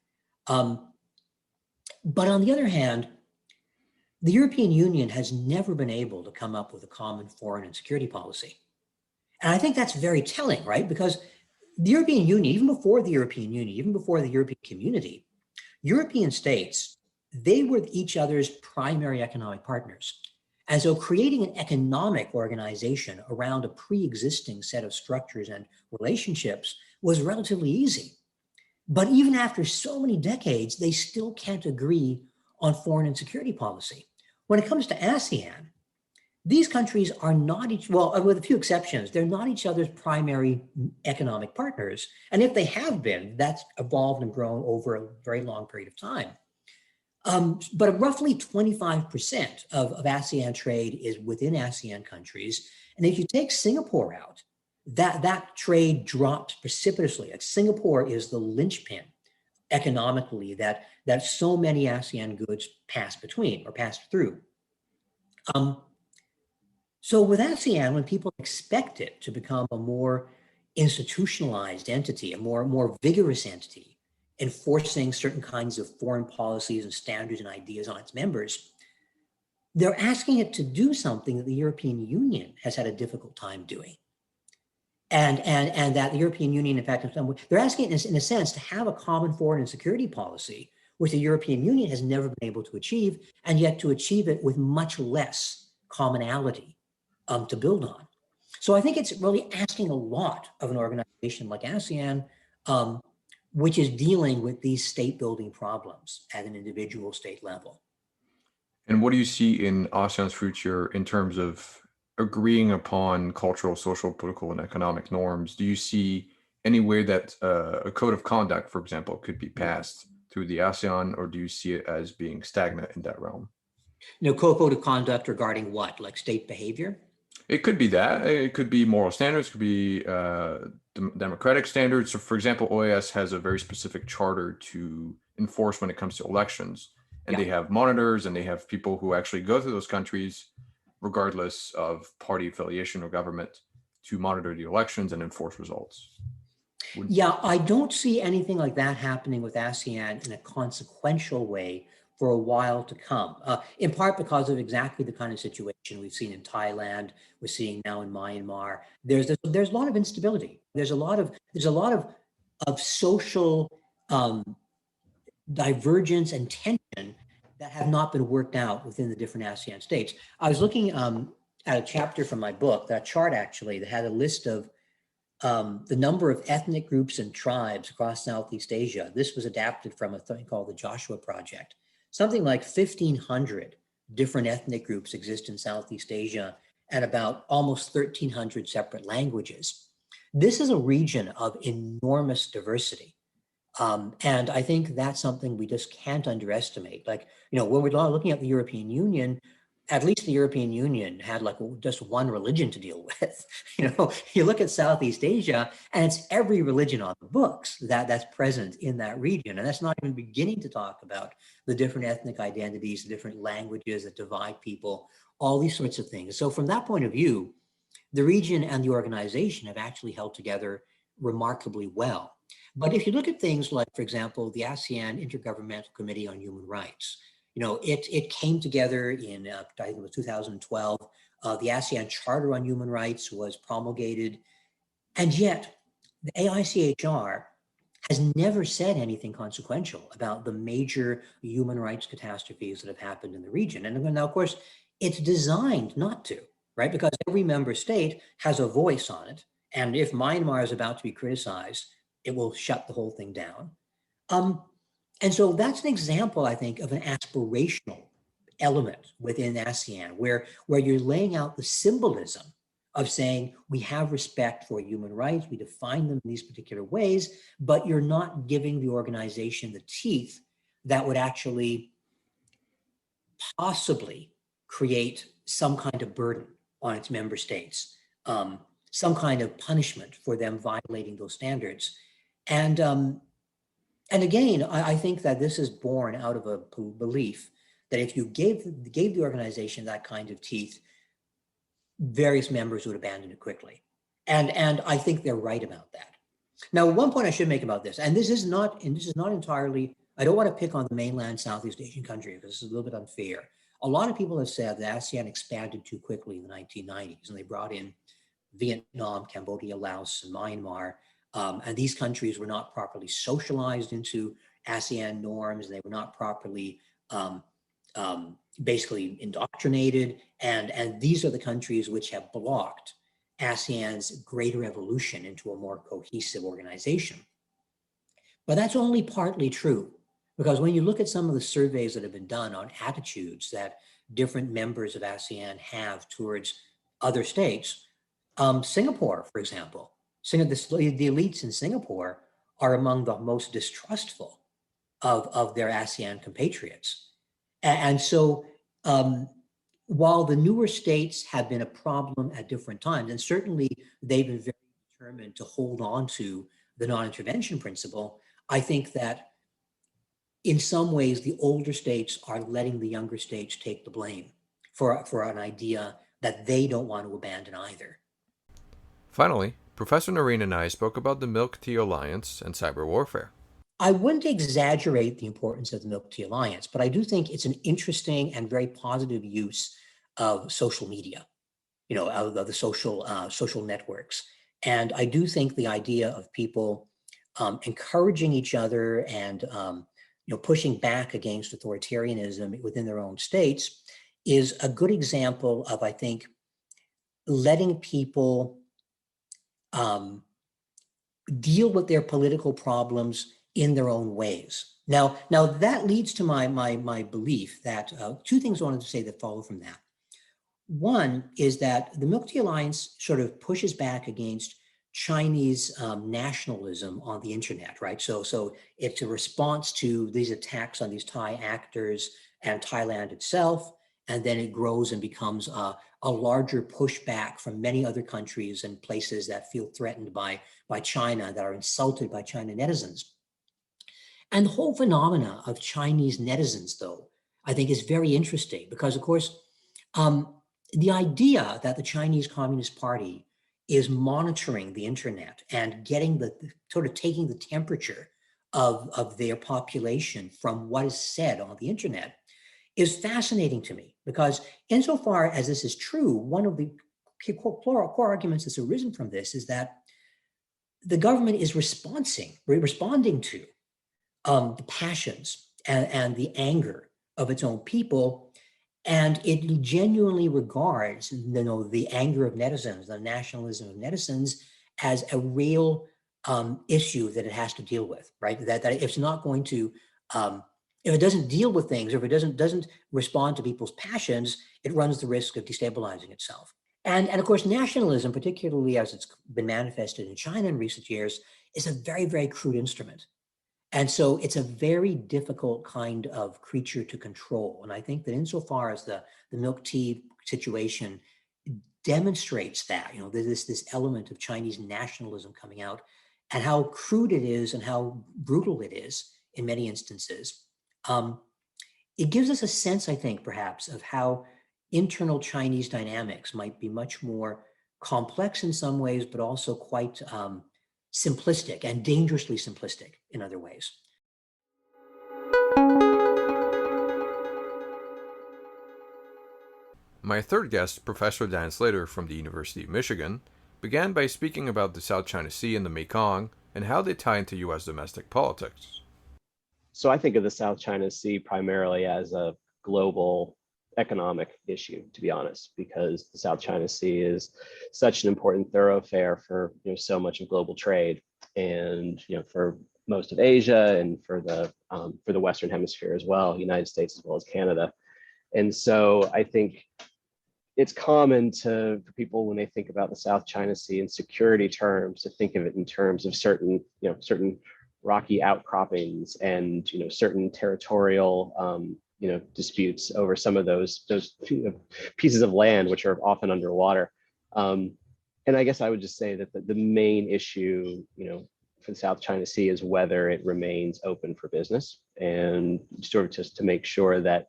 But on the other hand, the European Union has never been able to come up with a common foreign and security policy. And I think that's very telling, right? Because the European Union, even before the European Union, even before the European community, European states, they were each other's primary economic partners. And so creating an economic organization around a pre-existing set of structures and relationships was relatively easy. But even after so many decades, they still can't agree on foreign and security policy. When it comes to ASEAN, these countries are not with a few exceptions, they're not each other's primary economic partners. And if they have been, that's evolved and grown over a very long period of time. But roughly 25% of ASEAN trade is within ASEAN countries. And if you take Singapore out, that trade drops precipitously. Like Singapore is the linchpin economically that so many ASEAN goods pass through. So with ASEAN, when people expect it to become a more institutionalized entity, a more vigorous entity, enforcing certain kinds of foreign policies and standards and ideas on its members, they're asking it to do something that the European Union has had a difficult time doing. And that the European Union, in fact, they're asking it in a sense to have a common foreign and security policy, which the European Union has never been able to achieve, and yet to achieve it with much less commonality to build on. So I think it's really asking a lot of an organization like ASEAN, which is dealing with these state building problems at an individual state level. And what do you see in ASEAN's future in terms of agreeing upon cultural, social, political, and economic norms? Do you see any way that a code of conduct, for example, could be passed through the ASEAN, or do you see it as being stagnant in that realm? Code of conduct regarding what, like state behavior? It could be that. It could be moral standards, it could be democratic standards. So, for example, OAS has a very specific charter to enforce when it comes to elections. And They have monitors and they have people who actually go to those countries, regardless of party affiliation or government, to monitor the elections and enforce results. I don't see anything like that happening with ASEAN in a consequential way for a while to come, in part because of exactly the kind of situation we've seen in Thailand, we're seeing now in Myanmar. There's a lot of instability. There's a lot of social divergence and tension that have not been worked out within the different ASEAN states. I was looking at a chapter from my book, that chart actually, that had a list of the number of ethnic groups and tribes across Southeast Asia. This was adapted from a thing called the Joshua Project. something like 1,500 different ethnic groups exist in Southeast Asia and about almost 1,300 separate languages. This is a region of enormous diversity. And I think that's something we just can't underestimate. Like, when we're looking at the European Union, at least the European Union had like just one religion to deal with. You look at Southeast Asia and it's every religion on the books that's present in that region. And that's not even beginning to talk about the different ethnic identities, the different languages that divide people, all these sorts of things. So from that point of view, the region and the organization have actually held together remarkably well. But if you look at things like, for example, the ASEAN Intergovernmental Committee on Human Rights, it came together in, I think it was 2012. The ASEAN Charter on Human Rights was promulgated. And yet the AICHR has never said anything consequential about the major human rights catastrophes that have happened in the region. And now, of course, it's designed not to, right? Because every member state has a voice on it. And if Myanmar is about to be criticized, it will shut the whole thing down. And so that's an example, I think, of an aspirational element within ASEAN, where you're laying out the symbolism of saying we have respect for human rights, we define them in these particular ways, but you're not giving the organization the teeth that would actually possibly create some kind of burden on its member states, some kind of punishment for them violating those standards. And again, I think that this is born out of a belief that if you gave the organization that kind of teeth, various members would abandon it quickly. And I think they're right about that. Now, one point I should make about this, and this is not entirely, I don't want to pick on the mainland Southeast Asian country because this is a little bit unfair. A lot of people have said that ASEAN expanded too quickly in the 1990s, and they brought in Vietnam, Cambodia, Laos, and Myanmar. And these countries were not properly socialized into ASEAN norms, and they were not properly basically indoctrinated. And these are the countries which have blocked ASEAN's greater evolution into a more cohesive organization. But that's only partly true, because when you look at some of the surveys that have been done on attitudes that different members of ASEAN have towards other states, Singapore, for example, the elites in Singapore are among the most distrustful of their ASEAN compatriots. And so while the newer states have been a problem at different times, and certainly they've been very determined to hold on to the non-intervention principle, I think that in some ways the older states are letting the younger states take the blame for an idea that they don't want to abandon either. Finally, Professor Narine and I spoke about the Milk Tea Alliance and cyber warfare. I wouldn't exaggerate the importance of the Milk Tea Alliance, but I do think it's an interesting and very positive use of social media, of the social networks. And I do think the idea of people encouraging each other and pushing back against authoritarianism within their own states is a good example of, I think, letting people deal with their political problems in their own ways. Now that leads to my belief that two things I wanted to say that follow from that. One is that the Milk Tea Alliance sort of pushes back against Chinese nationalism on the internet, right? So it's a response to these attacks on these Thai actors and Thailand itself, and then it grows and becomes a larger pushback from many other countries and places that feel threatened by China, that are insulted by China netizens. And the whole phenomena of Chinese netizens, though, I think is very interesting because, of course, the idea that the Chinese Communist Party is monitoring the internet and getting taking the temperature of their population from what is said on the internet is fascinating to me, because insofar as this is true, one of the core arguments that's arisen from this is that the government is responding to the passions and the anger of its own people, and it genuinely regards the anger of netizens, the nationalism of netizens, as a real issue that it has to deal with, right? That it's not going to If it doesn't deal with things, or if it doesn't respond to people's passions, it runs the risk of destabilizing itself. And of course, nationalism, particularly as it's been manifested in China in recent years, is a very, very crude instrument. And so it's a very difficult kind of creature to control. And I think that insofar as the milk tea situation demonstrates that, there's this element of Chinese nationalism coming out, and how crude it is and how brutal it is in many instances. It gives us a sense, I think, perhaps, of how internal Chinese dynamics might be much more complex in some ways, but also quite simplistic, and dangerously simplistic in other ways. My third guest, Professor Dan Slater from the University of Michigan, began by speaking about the South China Sea and the Mekong and how they tie into U.S. domestic politics. So I think of the South China Sea primarily as a global economic issue, to be honest, because the South China Sea is such an important thoroughfare for so much of global trade, and for most of Asia, and for the Western Hemisphere as well, United States as well as Canada. And so I think it's common for people, when they think about the South China Sea in security terms, to think of it in terms of certain rocky outcroppings and certain territorial disputes over some of those pieces of land which are often underwater. And I guess I would just say that the main issue for the South China Sea is whether it remains open for business, and sort of just to make sure that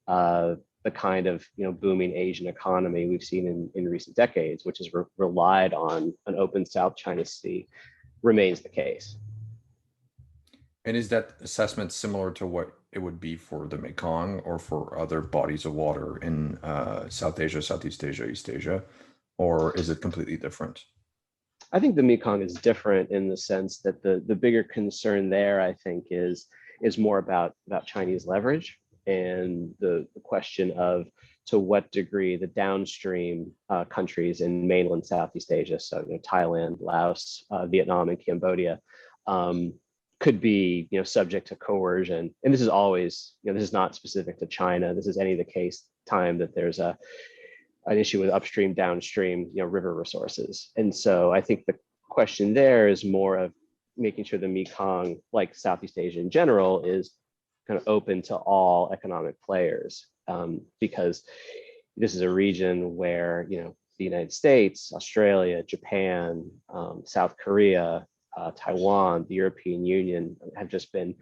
the kind of booming Asian economy we've seen in recent decades, which has relied on an open South China Sea, remains the case. And is that assessment similar to what it would be for the Mekong or for other bodies of water in South Asia, Southeast Asia, East Asia, or is it completely different? I think the Mekong is different in the sense that the bigger concern there, I think, is more about Chinese leverage, and the question of to what degree the downstream countries in mainland Southeast Asia, so Thailand, Laos, Vietnam, and Cambodia, could be subject to coercion. And this is always, this is not specific to China. This is any of the case time that there's an issue with upstream, downstream, river resources. And so I think the question there is more of making sure the Mekong, like Southeast Asia in general, is kind of open to all economic players, because this is a region where the United States, Australia, Japan, South Korea, Taiwan, the European Union have just been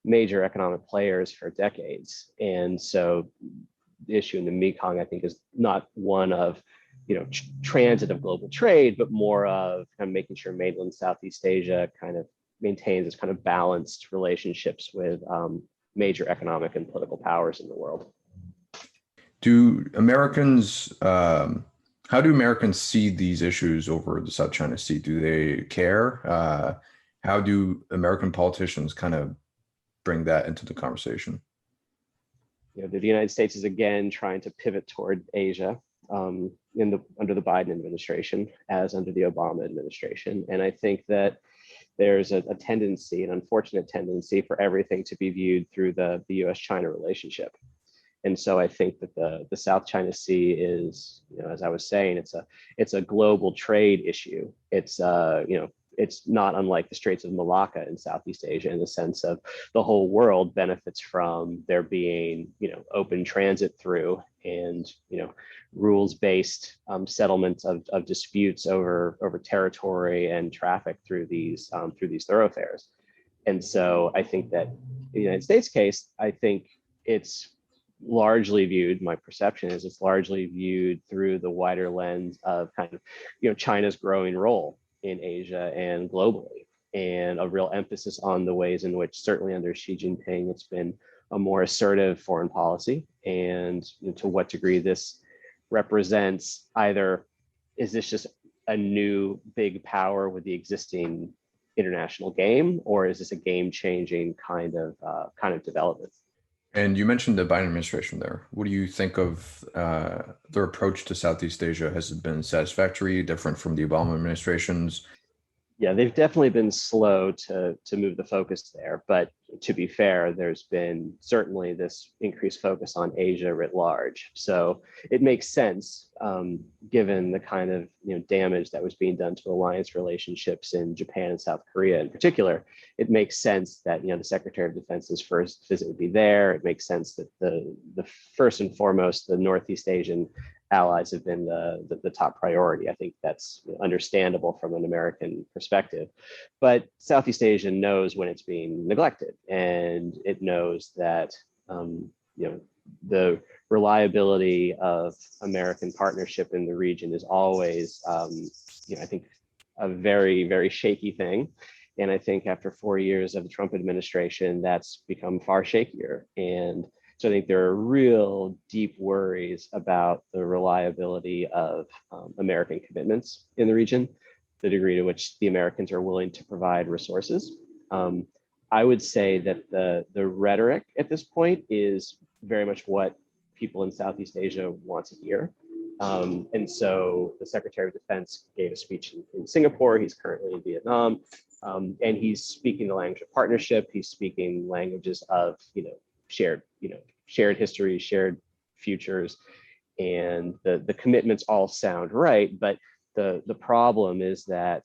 major economic players for decades. And so the issue in the Mekong, I think, is not one of transit of global trade, but more of kind of making sure mainland Southeast Asia kind of maintains its kind of balanced relationships with major economic and political powers in the world. Do Americans, how do Americans see these issues over the South China Sea? Do they care? How do American politicians kind of bring that into the conversation? The United States is again trying to pivot toward Asia under the Biden administration, as under the Obama administration. And I think that there's a tendency, an unfortunate tendency, for everything to be viewed through the US-China relationship. And so I think that the South China Sea is, as I was saying, it's a global trade issue. It's it's not unlike the Straits of Malacca in Southeast Asia, in the sense of the whole world benefits from there being open transit through, and rules-based settlements of disputes over territory and traffic through these thoroughfares. And so I think that in the United States case, I think it's largely viewed, my perception is it's largely viewed through the wider lens of kind of China's growing role in Asia and globally, and a real emphasis on the ways in which, certainly under Xi Jinping, it's been a more assertive foreign policy, and to what degree this represents either, is this just a new big power with the existing international game, or is this a game-changing kind of development? And you mentioned the Biden administration there. What do you think of their approach to Southeast Asia? Has it been satisfactory, different from the Obama administration's? Yeah, they've definitely been slow to move the focus there. But to be fair, there's been certainly this increased focus on Asia writ large. So it makes sense, given the kind of damage that was being done to alliance relationships in Japan and South Korea in particular. It makes sense that the Secretary of Defense's first visit would be there. It makes sense that the first and foremost, the Northeast Asian allies have been the top priority. I think that's understandable from an American perspective. But Southeast Asia knows when it's being neglected, and it knows that the reliability of American partnership in the region is always, I think, a very, very shaky thing. And I think after 4 years of the Trump administration, that's become far shakier. And so I think there are real deep worries about the reliability of American commitments in the region, the degree to which the Americans are willing to provide resources. I would say that the rhetoric at this point is very much what people in Southeast Asia want to hear. And so the Secretary of Defense gave a speech in Singapore. He's currently in Vietnam, and he's speaking the language of partnership. He's speaking languages of shared history, shared futures, and the commitments all sound right. But the problem is that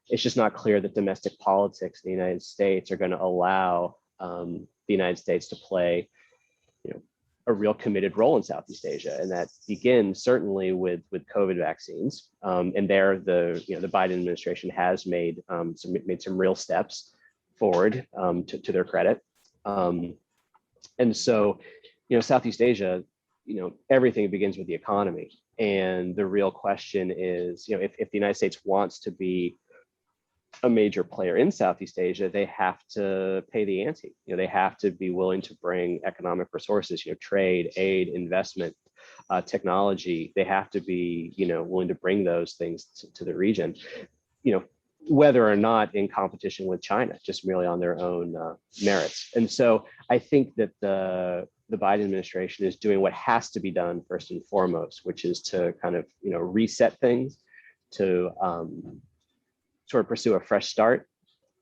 it's just not clear that domestic politics in the United States are going to allow the United States to play a real committed role in Southeast Asia, and that begins certainly with COVID vaccines. And there, the Biden administration has made some real steps forward to their credit. And so, Southeast Asia, everything begins with the economy. And the real question is, if the United States wants to be a major player in Southeast Asia, they have to pay the ante. They have to be willing to bring economic resources, trade, aid, investment, technology. They have to be, willing to bring those things to the region, whether or not in competition with China, just merely on their own merits. And so I think that the Biden administration is doing what has to be done first and foremost, which is to kind of, reset things, to sort of pursue a fresh start,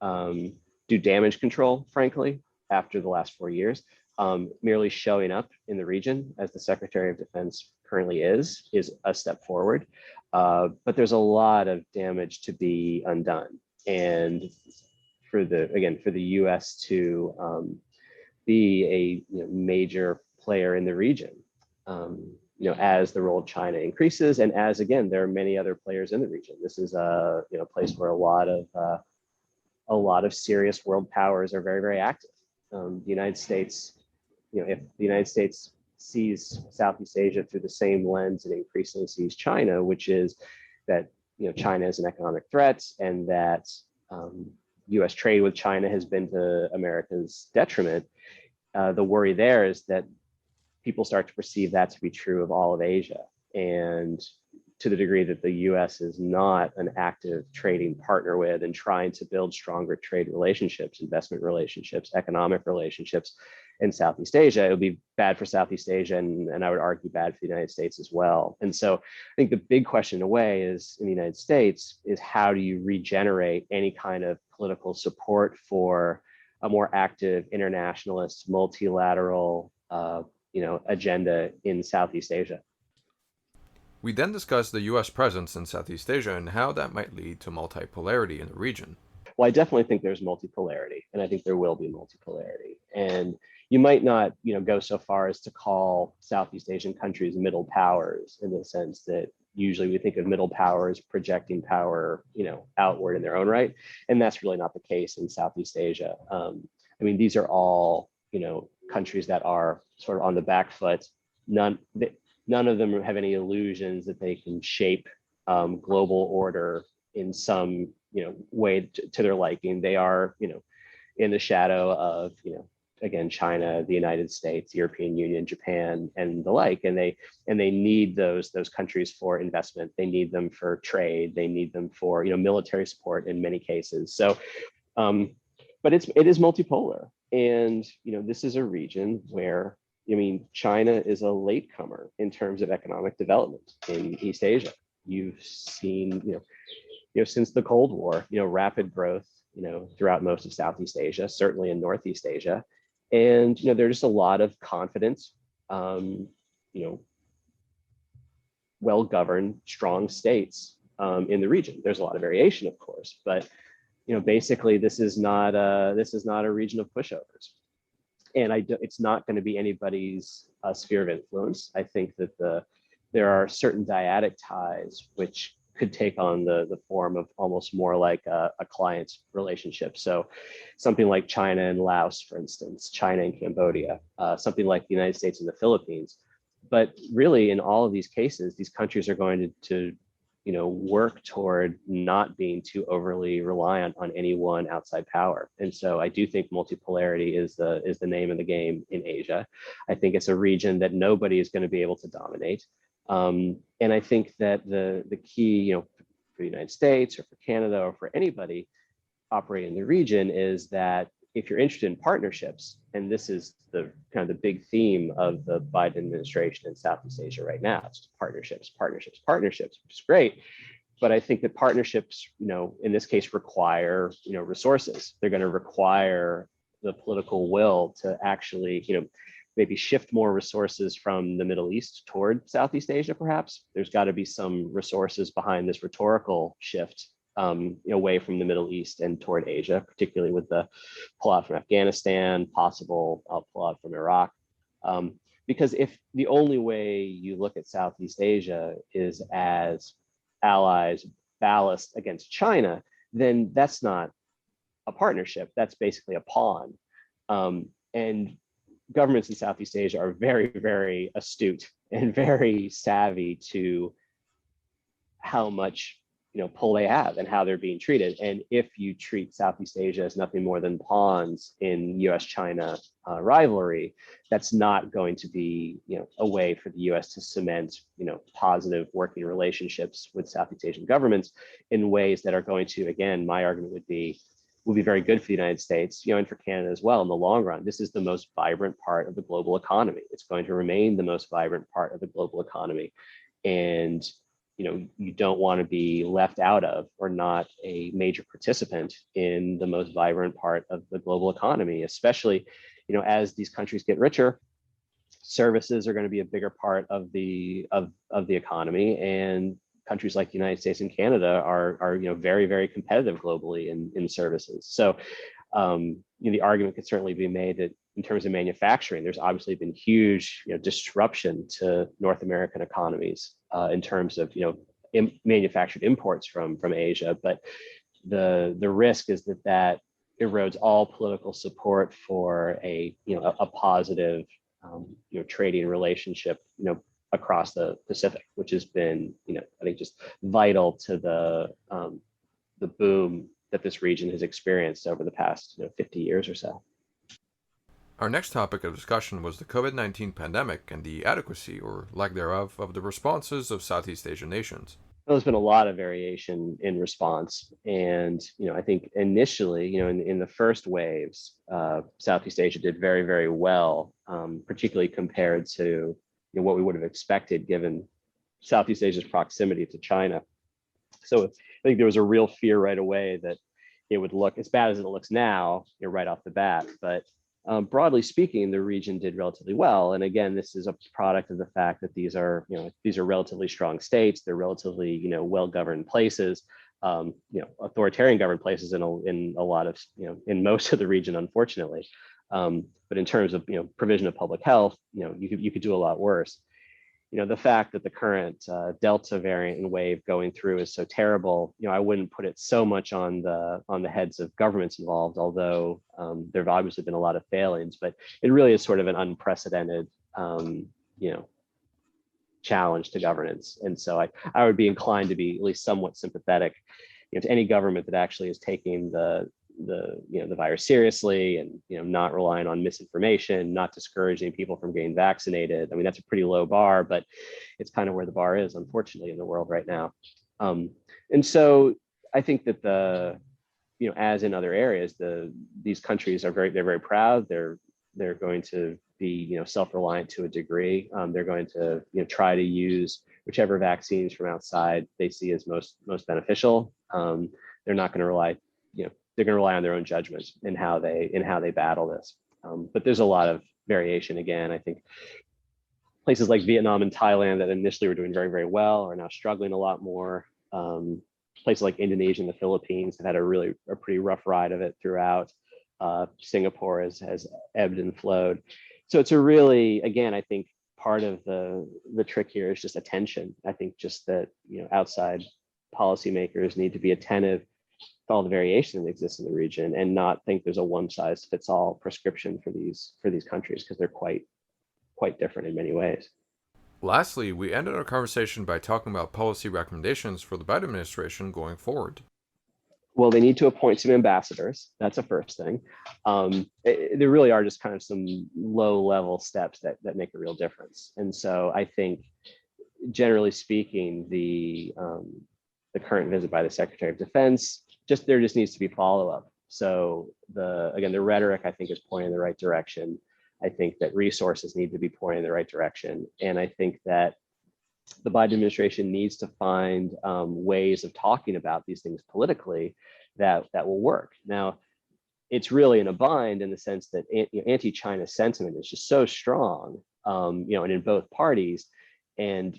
do damage control, frankly, after the last 4 years. Merely showing up in the region, as the Secretary of Defense currently is a step forward. But there's a lot of damage to be undone. And for the US to be a major player in the region, as the role of China increases, and as, again, there are many other players in the region. This is a place where a lot of serious world powers are very, very active. The United States, if the United States sees Southeast Asia through the same lens it increasingly sees China, which is that China is an economic threat, and that U.S. trade with China has been to America's detriment. The worry there is that people start to perceive that to be true of all of Asia. And to the degree that the US is not an active trading partner with and trying to build stronger trade relationships, investment relationships, economic relationships in Southeast Asia, it would be bad for Southeast Asia, and I would argue bad for the United States as well. And so I think the big question in a way is, in the United States, is how do you regenerate any kind of political support for a more active internationalist, multilateral agenda in Southeast Asia. We then discussed the U.S. presence in Southeast Asia and how that might lead to multipolarity in the region. Well, I definitely think there's multipolarity, and I think there will be multipolarity. And you might not, go so far as to call Southeast Asian countries middle powers, in the sense that usually we think of middle powers projecting power, outward in their own right, and that's really not the case in Southeast Asia. These are all, countries that are sort of on the back foot. None of them have any illusions that they can shape global order in some way to their liking. They are in the shadow of again, China, the United States, the European Union, Japan, and the like, and they need those countries for investment. They need them for trade. They need them for military support in many cases. So but it is multipolar. And this is a region where China is a latecomer in terms of economic development in East Asia. You've seen since the Cold War, rapid growth, throughout most of Southeast Asia, certainly in Northeast Asia. And, there's just a lot of confidence, well-governed, strong states in the region. There's a lot of variation, of course, but basically this is not a region of pushovers, and it's not going to be anybody's sphere of influence. I think that there are certain dyadic ties which could take on the form of almost more like a client relationship. So something like China and Laos, for instance, China and Cambodia, something like the United States and the Philippines. But really, in all of these cases, these countries are going to work toward not being too overly reliant on any one outside power. And so I do think multipolarity is the name of the game in Asia. I think it's a region that nobody is going to be able to dominate. And I think that the key, for the United States or for Canada or for anybody operating in the region is that if you're interested in partnerships, and this is the kind of the big theme of the Biden administration in Southeast Asia right now, it's partnerships, which is great. But I think that partnerships, in this case, require, resources. They're going to require the political will to actually, maybe shift more resources from the Middle East toward Southeast Asia, perhaps. There's got to be some resources behind this rhetorical shift away from the Middle East and toward Asia, particularly with the pullout from Afghanistan, possible pullout from Iraq. Because if the only way you look at Southeast Asia is as allies ballast against China, then that's not a partnership. That's basically a pawn. And governments in Southeast Asia are very, very astute and very savvy to how much pull they have and how they're being treated. And if you treat Southeast Asia as nothing more than pawns in US-China rivalry, that's not going to be a way for the US to cement positive working relationships with Southeast Asian governments in ways that are going to, again, my argument would be very good for the United States, and for Canada as well in the long run. This is the most vibrant part of the global economy. It's going to remain the most vibrant part of the global economy. And you don't want to be left out of or not a major participant in the most vibrant part of the global economy, especially, as these countries get richer, services are going to be a bigger part of the economy, and countries like the United States and Canada are very, very competitive globally in services. So the argument could certainly be made that in terms of manufacturing, there's obviously been huge disruption to North American economies in terms of manufactured imports from Asia. But the risk is that erodes all political support for a positive trading relationship across the Pacific, which has been I think just vital to the boom that this region has experienced over the past 50 years or so. Our next topic of discussion was the COVID-19 pandemic and the adequacy, or lack thereof, of the responses of Southeast Asian nations. There's been a lot of variation in response. And, I think initially, in the first waves, Southeast Asia did very, very well, particularly compared to what we would have expected given Southeast Asia's proximity to China. So I think there was a real fear right away that it would look as bad as it looks now, right off the bat. But broadly speaking, the region did relatively well. And again, this is a product of the fact that these are relatively strong states. They're relatively, well-governed places, authoritarian governed places in a lot of, in most of the region, unfortunately. But in terms of, provision of public health, you could do a lot worse. The fact that the current Delta variant and wave going through is so terrible, I wouldn't put it so much on the heads of governments involved, although there have obviously been a lot of failings, but it really is sort of an unprecedented, challenge to governance. And so I would be inclined to be at least somewhat sympathetic, to any government that actually is taking the virus seriously and not relying on misinformation, not discouraging people from getting vaccinated. I mean, that's a pretty low bar, but it's kind of where the bar is, unfortunately, in the world right now. And so I think that as in other areas, these countries they're very proud. They're going to be self-reliant to a degree. They're going to try to use whichever vaccines from outside they see as most beneficial. They're not going to rely, they're going to rely on their own judgment in how they battle this. But there's a lot of variation. Again, I think places like Vietnam and Thailand that initially were doing very, very well are now struggling a lot more. Places like Indonesia and the Philippines have had a pretty rough ride of it throughout. Singapore has ebbed and flowed. So it's a really, again, I think part of the trick here is just attention. I think just that, outside policymakers need to be attentive to all the variation that exists in the region and not think there's a one size fits all prescription for these countries, because they're quite different in many ways. Lastly, we ended our conversation by talking about policy recommendations for the Biden administration going forward. Well, they need to appoint some ambassadors. That's the first thing. There really are just kind of some low-level steps that make a real difference. And so I think, generally speaking, the current visit by the Secretary of Defense, there just needs to be follow-up. So the rhetoric, I think, is pointing in the right direction. I think that resources need to be pointing in the right direction. And I think that the Biden administration needs to find ways of talking about these things politically that will work. Now, it's really in a bind in the sense that anti-China sentiment is just so strong, and in both parties. And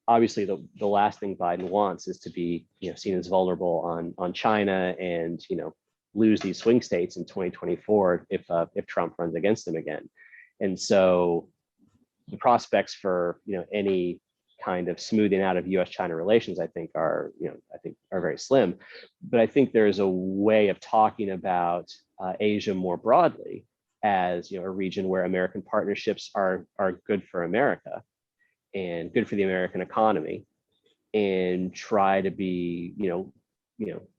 obviously, the last thing Biden wants is to be seen as vulnerable on China and lose these swing states in 2024 if Trump runs against them again. And so the prospects for any kind of smoothing out of U.S.-China relations, I think are very slim. But I think there is a way of talking about Asia more broadly as a region where American partnerships are good for America and good for the American economy, and try to be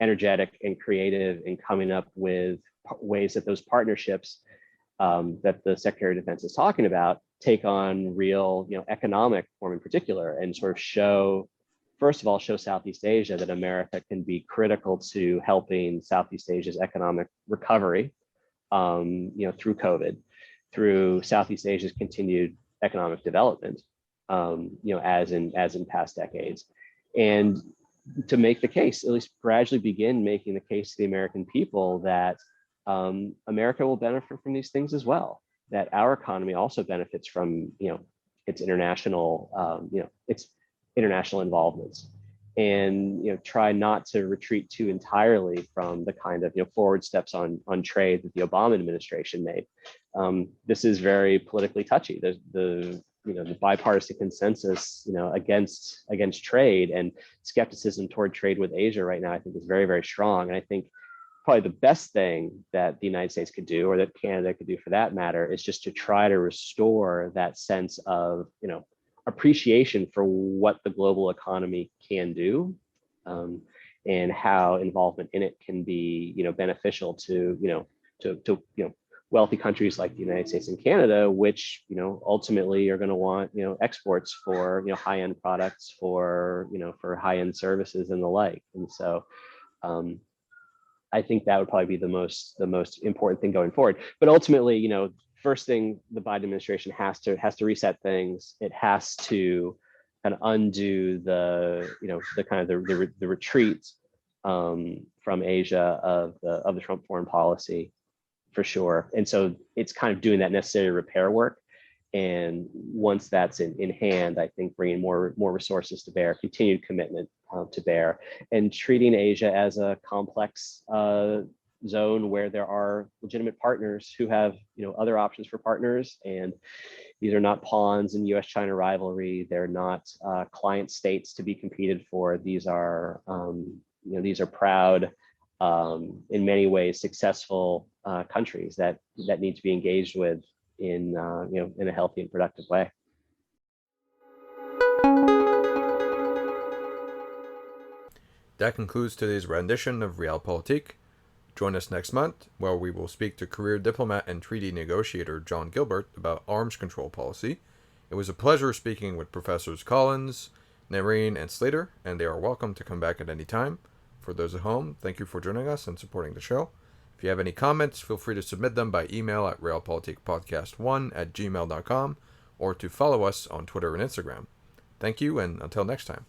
energetic and creative in coming up with ways that those partnerships that the Secretary of Defense is talking about take on real, economic form in particular, and sort of show Southeast Asia that America can be critical to helping Southeast Asia's economic recovery, through COVID, through Southeast Asia's continued economic development, as in past decades, and to make the case, at least gradually begin making the case to the American people that America will benefit from these things as well, that our economy also benefits from its international involvements, and try not to retreat too entirely from the kind of forward steps on trade that the Obama administration made. This is very politically touchy. The bipartisan consensus against trade and skepticism toward trade with Asia right now, I think, is very, very strong. And I think probably the best thing that the United States could do, or that Canada could do for that matter, is just to try to restore that sense of appreciation for what the global economy can do, and how involvement in it can be beneficial to wealthy countries like the United States and Canada, which ultimately are going to want exports for high-end products, for high-end services and the like. And so I think that would probably be the most important thing going forward. But ultimately, first thing, the Biden administration has to reset things. It has to kind of undo the retreat from Asia of the Trump foreign policy, for sure. And so it's kind of doing that necessary repair work. And once that's in hand, I think bringing more resources to bear, continued commitment to bear, and treating Asia as a complex zone where there are legitimate partners who have other options for partners, and these are not pawns in U.S.-China rivalry. They're not client states to be competed for. These are proud, in many ways successful countries that need to be engaged with in a healthy and productive way. That concludes today's rendition of Realpolitik. Join us next month, where we will speak to career diplomat and treaty negotiator John Gilbert about arms control policy. It was a pleasure speaking with Professors Collins, Narine, and Slater, and they are welcome to come back at any time. For those at home, thank you for joining us and supporting the show. If you have any comments, feel free to submit them by email at realpolitikpodcast1@gmail.com, or to follow us on Twitter and Instagram. Thank you, and until next time.